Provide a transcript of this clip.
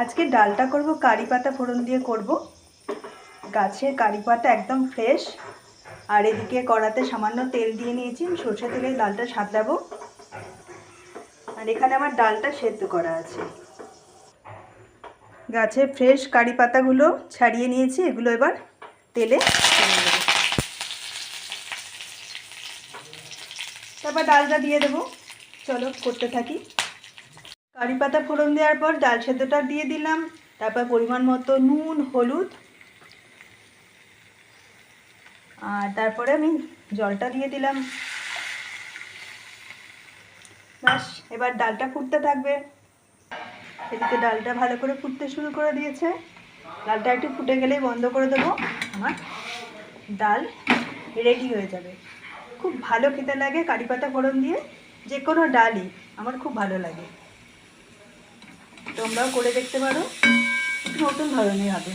আজকে ডালটা করব কারি পাতা ফোড়ন দিয়ে করব। গাছের কারি পাতা একদম ফ্রেশ। আর এদিকে কড়াতে সামান্য তেল দিয়ে নিয়েছি, সরষে তেলে ডালটা সাঁতলাবো। আর এখানে আমার ডালটা সেদ্ধ করা আছে। গাছের ফ্রেশ কারি পাতাগুলো ছাড়িয়ে নিয়েছি, এগুলো এবার তেলে ছেড়ে দেবো। তারপর ডালটা দিয়ে দেবো। চলো করতে থাকি। কারি পাতা ফোড়ন দেওয়ার পর ডাল সেদ্ধটা দিয়ে দিলাম। তারপর পরিমাণ মতো নুন, হলুদ, আর তারপরে আমি জলটা দিয়ে দিলাম। ব্যাস, এবার ডালটা ফুটতে থাকবে। এদিকে ডালটা ভালো করে ফুটতে শুরু করে দিয়েছে। ডালটা একটু ফুটে গেলেই বন্ধ করে দেবো। আমার ডাল রেডি হয়ে যাবে। খুব ভালো খেতে লাগে কারি পাতা ফোড়ন দিয়ে। যে কোনো ডালই আমার খুব ভালো লাগে। তোমরাও করে দেখতে পারো, নতুন ধরনের হবে।